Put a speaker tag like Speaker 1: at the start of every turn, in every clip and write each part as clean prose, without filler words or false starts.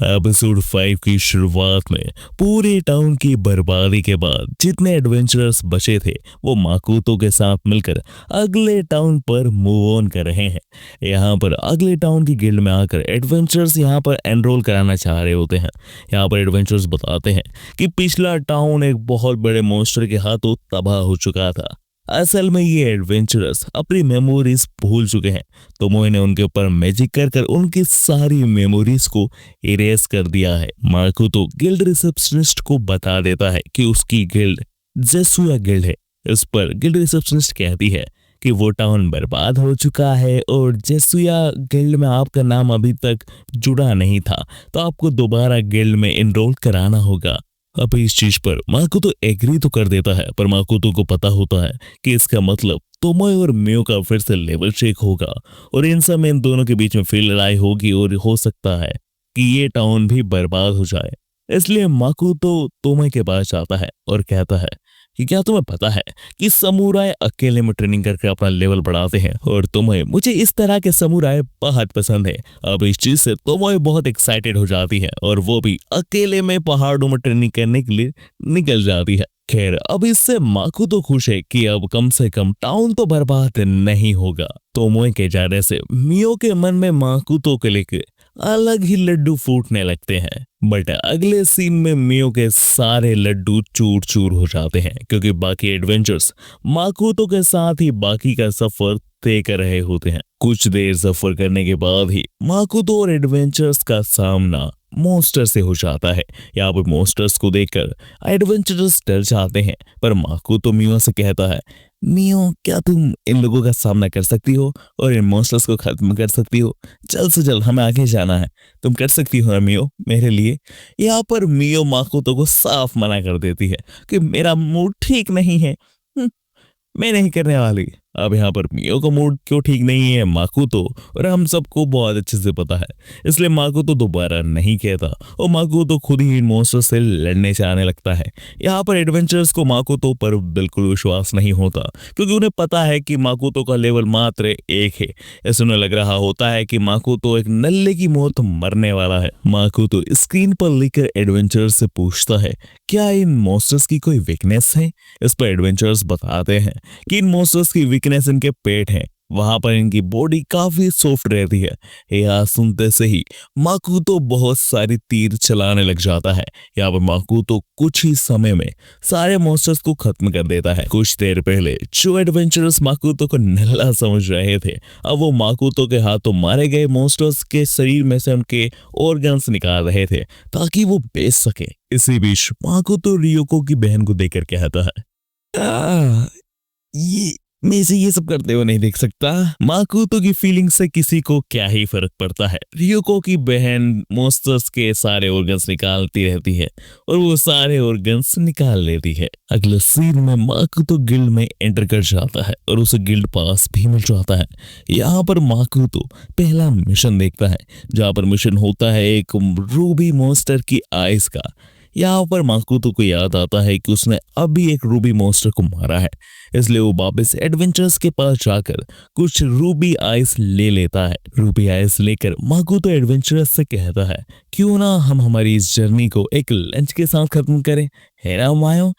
Speaker 1: Episode 5 की शुरुआत में पूरे टाउन की बर्बादी के बाद जितने एडवेंचरर्स बचे थे वो माकुतो के साथ मिलकर अगले टाउन पर मूव ऑन कर रहे हैं। यहाँ पर अगले टाउन की गिल्ड में आकर एडवेंचरर्स यहाँ पर एनरोल कराना चाह रहे होते हैं। यहाँ पर एडवेंचरर्स बताते हैं कि पिछला टाउन एक बहुत बड़े मॉन्स्टर के हाथों तबाह हो चुका था। असल में ये एडवेंचरर्स अपनी मेमोरीज भूल चुके हैं, तो मोए ने उनके ऊपर मैजिक कर कर उनकी सारी मेमोरीज को इरेज कर दिया है। माकुतो गिल्ड रिसेप्शनिस्ट को बता देता है कि उसकी गिल्ड जेसुया गिल्ड है। इस पर गिल्ड रिसेप्शनिस्ट कहती है कि वो टाउन बर्बाद हो चुका है और जेसुया गिल्ड में आपका नाम अभी तक जुड़ा नहीं था, तो आपको दोबारा गिल्ड में इनरोल कराना होगा। अब इस चीज पर माकुतो एग्री तो कर देता है, पर माकुतो को पता होता है कि इसका मतलब तोमोए और मियो का फिर से लेवल चेक होगा और इन समय इन दोनों के बीच में फिर लड़ाई होगी और हो सकता है कि ये टाउन भी बर्बाद हो जाए। इसलिए माकुतो तोमोए के पास जाता है और कहता है कि क्या तुम्हें पता है कि समुराई अकेले में ट्रेनिंग करके अपना लेवल बढ़ाते हैं, और तुम्हें मुझे इस तरह के समुराई बहुत पसंद है। अब इस चीज से तोमोए बहुत एक्साइटेड हो जाती है और वो भी अकेले में पहाड़ों में ट्रेनिंग करने के लिए निकल जाती है। खैर, अब इससे माकुतो खुश है कि अब कम से कम टाउन तो बर्बाद नहीं होगा। तोमोए के जाने से मियो के मन में माकुतो के लेके अलग ही लड्डू फूटने लगते हैं। बट अगले सीन में मियो के सारे लड्डू चूर चूर हो जाते हैं, क्योंकि बाकी एडवेंचर्स माकुतो के साथ ही बाकी का सफर तय कर रहे होते हैं। कुछ देर सफर करने के बाद ही माकुतो और एडवेंचर्स का सामना मॉन्स्टर से हो जाता है। यहाँ पर मॉन्स्टर्स को देखकर एडवेंचरर्स डर जाते हैं, पर माकुतो मियो से कहता है, मियो क्या तुम इन लोगों का सामना कर सकती हो और इन मॉन्स्टर्स को खत्म कर सकती हो? जल्द से जल्द हमें आगे जाना है, तुम कर सकती हो ना मियो मेरे लिए? यहाँ पर मियो माकुतो को साफ मना कर देती है कि मेरा मूड ठीक नहीं है, मैं नहीं करने वाली। अब यहाँ पर मियो का मूड क्यों ठीक नहीं है माकुतो और हम सबको बहुत अच्छे से पता है, इसलिए माकुतो दोबारा नहीं कहता और माकुतो खुद ही इन मॉन्स्टर से लड़ने से आने लगता है। यहाँ पर एडवेंचरर्स को माकुतो पर बिल्कुल विश्वास नहीं होता, क्योंकि उन्हें पता है कि माकुतो का लेवल मात्र 1 है। ऐसे उन्हें लग रहा होता है कि माकुतो एक नल्ले की मौत मरने वाला है। माकुतो स्क्रीन पर लिखकर एडवेंचरर्स से पूछता है, क्या इन मॉन्स्टर्स की कोई वीकनेस है? इस पर एडवेंचरर्स बताते हैं कि इन मॉन्स्टर्स की वीकनेस इनके पेट है, वहां पर इनकी बॉडी काफी सॉफ्ट रहती है। यह सुनते से ही माकुतो बहुत सारी तीर चलाने लग जाता है। यहाँ पर माकुतो कुछ ही समय में सारे मॉन्स्टर्स को खत्म कर देता है। कुछ देर पहले जो एडवेंचरर्स माकुतो को नल्ला समझ रहे थे, अब वो माकुतो के हाथों मारे गए मॉन्स्टर्स के शरीर में से उनके ऑर्गन्स निकाल रहे थे ताकि वो बेच सके। इसी बीच माकुतो रियोको की बहन को देखकर कहता है, ये मैं इसे ये सब करते हुए नहीं देख सकता। माकुतो की फीलिंग से किसी को क्या ही फर्क पड़ता है। रियोको की बहन मॉन्स्टर्स के सारे ऑर्गन्स निकालती रहती है और वो सारे ऑर्गन्स निकाल लेती है। अगले सीन में माकुतो गिल्ड में एंटर कर जाता है और उसे गिल्ड पास भी मिल जाता है। यहाँ पर माकुतो पहला मिशन देखता है, जहाँ पर मिशन होता है एक रूबी मॉन्स्टर की आइस का। यहाँ पर माकुतो को याद आता है कि उसने अभी एक रूबी मॉन्स्टर को मारा है, इसलिए वो वापस एडवेंचरर्स के पास जाकर कुछ रूबी आइस ले लेता है। रूबी आइस लेकर माकुतो एडवेंचरर्स से कहता है, क्यों ना हम हमारी इस जर्नी को एक लंच के साथ खत्म करें, है ना मायो?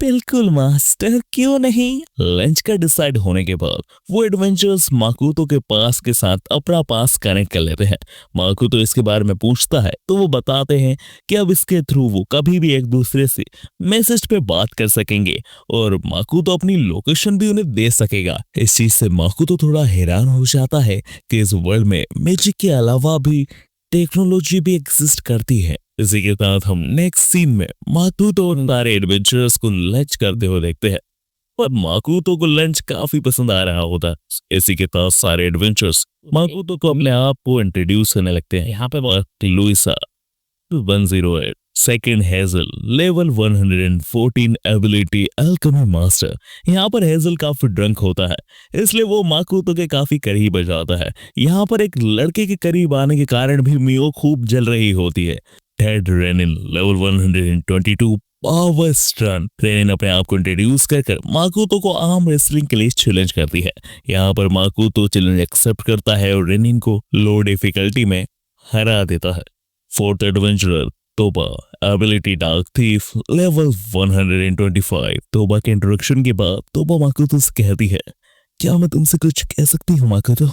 Speaker 1: बिल्कुल मास्टर, क्यों नहीं? लंच का डिसाइड होने के बाद वो एडवेंचरर्स माकुतो के पास के साथ अपना पास कनेक्ट कर लेते हैं। माकुतो इसके बारे में पूछता है तो वो बताते हैं कि अब इसके थ्रू वो कभी भी एक दूसरे से मैसेज पे बात कर सकेंगे और माकुतो अपनी लोकेशन भी उन्हें दे सकेगा। इस चीज से माकुतो थोड़ा हैरान हो जाता है कि इस वर्ल्ड में मैजिक के अलावा भी टेक्नोलॉजी भी एग्जिस्ट करती है। इसी के साथ हम नेक्स्ट सीन में माकुतो और सारे एडवेंचरर्स को लंच करते हुए देखते हैं, पर माकुतो को लंच काफी पसंद आ रहा होता है। इसी के साथ सारे एडवेंचरर्स माकुतो को अपने आप को इंट्रोड्यूस करने लगते हैं। यहाँ पे Luisa 108 second Hazel level 114 ability alchemy master. यहाँ पर हेजल काफी ड्रंक होता है, इसलिए वो माकुतो के काफी करीब आ जाता है। यहाँ पर एक लड़के के करीब आने के कारण भी मियो खूब जल रही होती है। टेड रेनिन लेवल 122 पावर स्टन। रेनिन अपने आप को इंट्रोड्यूस कर माकुतो को आर्म रेसलिंग के लिए चैलेंज करती है। यहाँ पर माकुतो चैलेंज एक्सेप्ट करता है और रेनिन को लो डिफिकल्टी में हरा देता है। फोर्थ एडवेंचरर तोबा, एबिलिटी डार्क थीफ, लेवल 125। तोबा के इंट्रोडक्शन के बाद तोबा माकोतो से कहती है, क्या मैं तुमसे कुछ कह सकती हूँ माकोतो?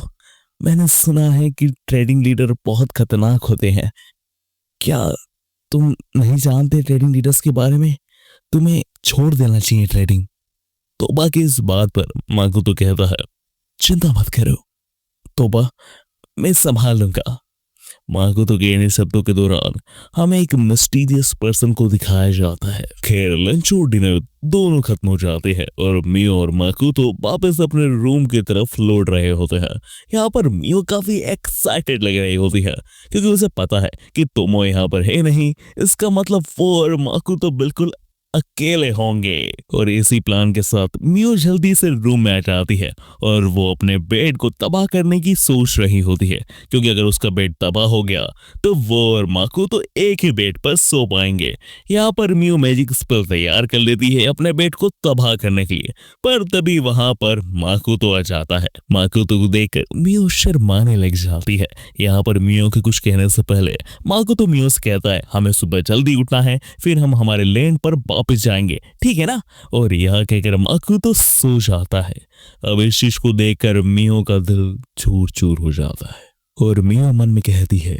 Speaker 1: मैंने सुना है कि ट्रेडिंग लीडर बहुत खतरनाक होते हैं। क्या तुम नहीं जानते ट्रेडिंग लीडर्स के बारे में? तुम्हें छोड़ देना चाहिए ट्रेडिंग। तोबा की इस बात पर माकोतो कहता है, चिंता मत करो तोबा, मैं संभाल लूंगा। माकोतो के इन शब्दों के दौरान हमें एक मिस्टीरियस पर्सन को दिखाया जाता है। खैर लंच और डिनर दोनों खत्म हो जाते हैं और मियो और माकोतो वापस अपने रूम की तरफ लौट रहे होते हैं। यहाँ पर मियो काफी एक्साइटेड लग रही होती है क्योंकि उसे पता है कि तोमो यहाँ पर है नहीं। इसका मतलब वो और माकोतो बिल्कुल अकेले होंगे। और इसी प्लान के साथ मियो जल्दी से रूम में आ जाती है और वो अपने बेड को तबाह करने की सोच रही होती है क्योंकि अगर उसका बेड तबाह हो गया तो वो और माकोतो एक ही बेड पर सो पाएंगे। यहाँ पर मियो मैजिक स्पेल तैयार कर लेती है अपने बेड को तबाह करने के लिए, पर तभी वहां पर माकोतो आ जाता है। माकोतो को देखकर मियो शर्माने लग जाती है। यहाँ पर मियो के कुछ कहने से पहले माकोतो मियो से कहता है, हमें सुबह जल्दी उठना है, फिर हम हमारे लैंड पर वापस जाएंगे, ठीक है ना? और यह कहकर माकोतो सो जाता है। अब इस चीज को देखकर मियो का दिल चूर चूर हो जाता है और मियो मन में कहती है।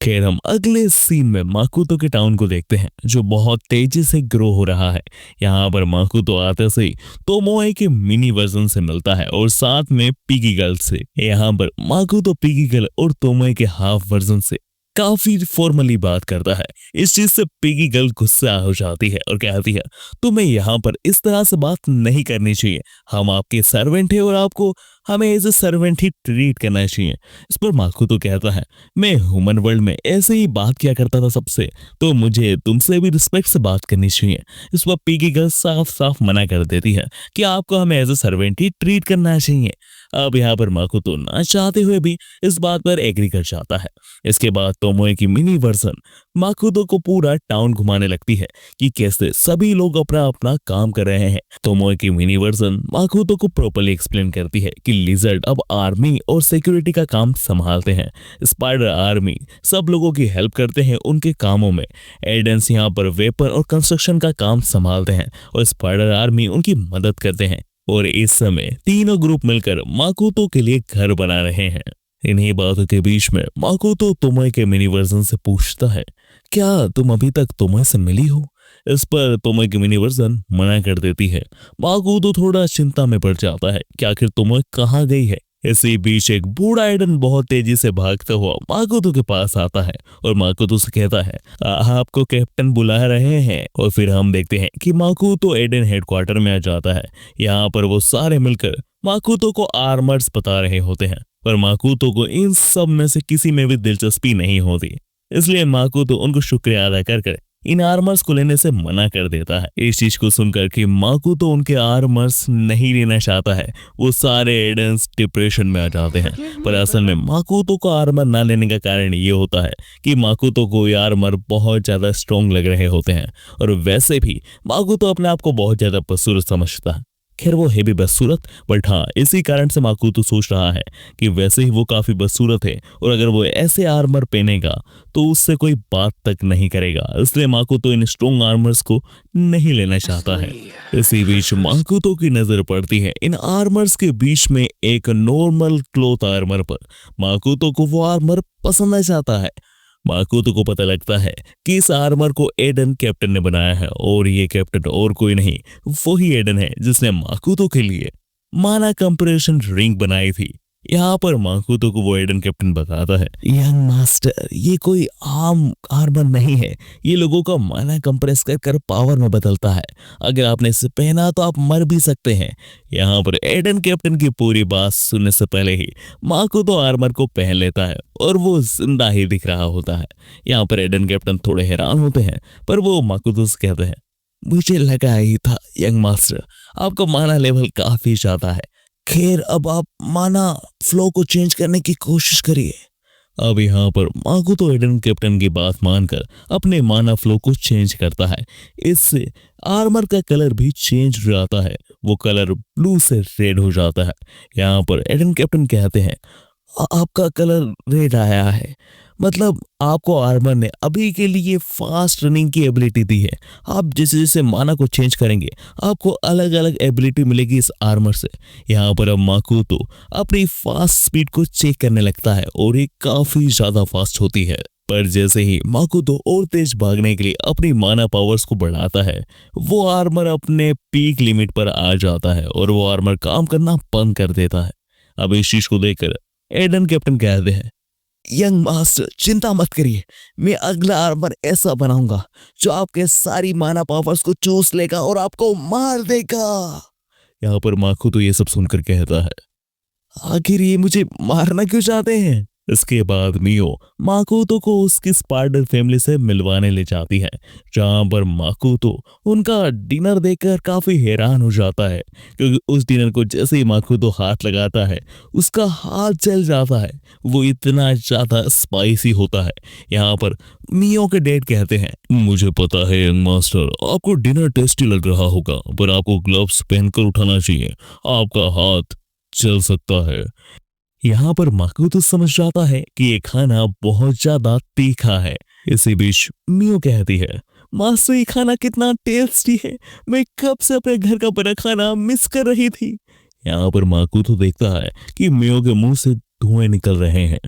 Speaker 1: खैर हम अगले सीन में माकोतो के टाउन को देखते हैं जो बहुत तेजी से ग्रो हो रहा है। यहाँ पर माकोतो आते से तोमोए के मिनी वर्जन से मिलता है और साथ में पिगी गर्ल से। यहाँ पर माकोतो पिगी गर्ल और तोमोए के हाफ वर्जन से काफी फॉर्मली बात करता है। इस चीज से पिगी गर्ल गुस्सा हो जाती है और कहती है, तुम्हें यहाँ पर इस तरह से बात नहीं करनी चाहिए। हम आपके सर्वेंट हैं और आपको हमें एज ए सर्वेंट ही ट्रीट करना चाहिए। इस पर माकोतो कहता है, मैं ह्यूमन वर्ल्ड में ऐसे ही बात किया करता था सबसे, तो मुझे तुमसे भी रिस्पेक्ट से बात करनी चाहिए। इस पर पिगी गर्ल साफ साफ मना कर देती है कि आपको हमें एज ए सर्वेंट ही ट्रीट करना चाहिए। अब यहाँ पर माकोतो ना चाहते हुए भी इस बात पर एग्री कर जाता है। इसके बाद तोमोए की मिनी वर्जन माकोतो को पूरा टाउन घुमाने लगती है कि कैसे सभी लोग अपना अपना काम कर रहे हैं। तोमोए की मिनी वर्जन माकोतो को प्रॉपर्ली एक्सप्लेन करती है कि लिजर्ड अब आर्मी और सिक्योरिटी का काम संभालते हैं। स्पाइडर आर्मी सब लोगों की हेल्प करते हैं उनके कामों में। एडेंस यहाँ पर वेपन और कंस्ट्रक्शन का काम संभालते हैं और स्पाइडर आर्मी उनकी मदद करते हैं। और इस समय तीनों ग्रुप मिलकर माकोतो के लिए घर बना रहे हैं। इन्हीं बातों के बीच में माकोतो तोमोए के मिनी वर्जन से पूछता है, क्या तुम अभी तक तोमोए से मिली हो? इस पर तोमोए की मिनी वर्जन मना कर देती है। माकोतो थोड़ा चिंता में पड़ जाता है कि आखिर तोमोए कहाँ गई है। इसी बीच एक बूढ़ा एडन बहुत तेजी से भागता हुआ माकोतो के पास आता है और माकोतो से कहता है, आपको कैप्टन बुला रहे हैं। और फिर हम देखते हैं कि माकोतो एडन हेडक्वार्टर में आ जाता है। यहाँ पर वो सारे मिलकर माकोतो को आर्मर्स बता रहे होते हैं, पर माकोतो को इन सब में से किसी में भी दिलचस्पी नहीं होती। इसलिए माकोतो उनको शुक्रिया अदा कर इन आर्मर्स को लेने से मना कर देता है। इस चीज को सुनकर कि माकोतो उनके आर्मर्स नहीं लेना चाहता है, वो सारे एडेंस डिप्रेशन में आ जाते हैं। पर असल में माकोतो को आर्मर ना लेने का कारण ये होता है कि माकोतो को ये आर्मर बहुत ज्यादा स्ट्रॉन्ग लग रहे होते हैं और वैसे भी माकोतो अपने आप को बहुत ज्यादा बदसूरत समझता है। खैर वो है भी बदसूरत, बट हाँ इसी कारण से माकोतो सोच रहा है कि वैसे ही वो काफी बदसूरत है और अगर वो ऐसे आर्मर पहनेगा तो उससे कोई बात तक नहीं करेगा। इसलिए माकोतो इन स्ट्रॉन्ग आर्मर्स को नहीं लेना चाहता है। इसी बीच माकोतो की नजर पड़ती है इन आर्मर्स के बीच में एक नॉर्मल क्लॉथ आर्मर पर। माकोतो को वो आर्मर पसंद आ जाता है। माकोतो को पता लगता है कि इस आर्मर को एडन कैप्टन ने बनाया है और ये कैप्टन और कोई नहीं, वही एडन है जिसने माकोतो के लिए माना कंप्रेशन रिंग बनाई थी। यहाँ पर माकोतो को वो एडन कैप्टन बताता है, यंग मास्टर ये कोई आम आर्मर नहीं है, ये लोगों का माना कंप्रेस कर पावर में बदलता है। अगर आपने इसे पहना तो आप मर भी सकते हैं। यहाँ पर एडन कैप्टन की पूरी बात सुनने से पहले ही माकोतो आर्मर को पहन लेता है और वो जिंदा ही दिख रहा होता है। यहाँ पर एडन कैप्टन थोड़े हैरान होते हैं, पर वो माकोतो से कहते हैं, मुझे लगा ही था यंग मास्टर आपका माना लेवल काफी ज्यादा है। खैर अब आप माना फ्लो को चेंज करने की कोशिश करिए। अब यहाँ पर माकोतो एडन कैप्टन की बात मानकर अपने माना फ्लो को चेंज करता है। इससे आर्मर का कलर भी चेंज हो जाता है, वो कलर ब्लू से रेड हो जाता है। यहाँ पर एडन कैप्टन कहते हैं, आपका कलर रेड आया है। मतलब आपको आर्मर ने अभी के लिए फास्ट रनिंग की एबिलिटी दी है। आप जैसे जैसे माना को चेंज करेंगे आपको अलग अलग एबिलिटी मिलेगी इस आर्मर से। यहाँ पर अब माकुतो अपनी फास्ट स्पीड को चेक करने लगता है और ये काफी ज्यादा फास्ट होती है। पर जैसे ही माकुतो और तेज भागने के लिए अपनी माना पावर्स को बढ़ाता है वो आर्मर अपने पीक लिमिट पर आ जाता है और वो आर्मर काम करना बंद कर देता है। अब इस चीज को देखकर एडन कैप्टन कहते हैं, यंग मास्टर चिंता मत करिए, मैं अगला आर्मर ऐसा बनाऊंगा जो आपके सारी माना पावर्स को चूस लेगा और आपको मार देगा। यहाँ पर माखू तो ये सब सुनकर कहता है, आखिर ये मुझे मारना क्यों चाहते हैं। इसके बाद मियो माकोतो को उसकी स्पाइडर फैमिली से मिलवाने ले जाती है, जहां पर माकोतो उनका डिनर देखकर काफी हैरान हो जाता है, क्योंकि उस डिनर को जैसे ही माकोतो हाथ लगाता है उसका हाथ जल जाता है। वो इतना ज्यादा स्पाइसी होता है। यहाँ पर मियो के डैड कहते हैं, मुझे पता है यंग मास्टर आपको डिनर टेस्टी लग रहा होगा, पर आपको ग्लव्स पहनकर उठाना चाहिए, आपका हाथ जल सकता है। यहाँ पर माकू तो समझ जाता है कि ये खाना बहुत ज्यादा तीखा है। इसी बीच मियो कहती है, मास्टर ये खाना कितना टेस्टी है, मैं कब से अपने घर का बना खाना मिस कर रही थी। यहाँ पर माकू तो देखता है कि मियो के मुंह से धुएं निकल रहे हैं।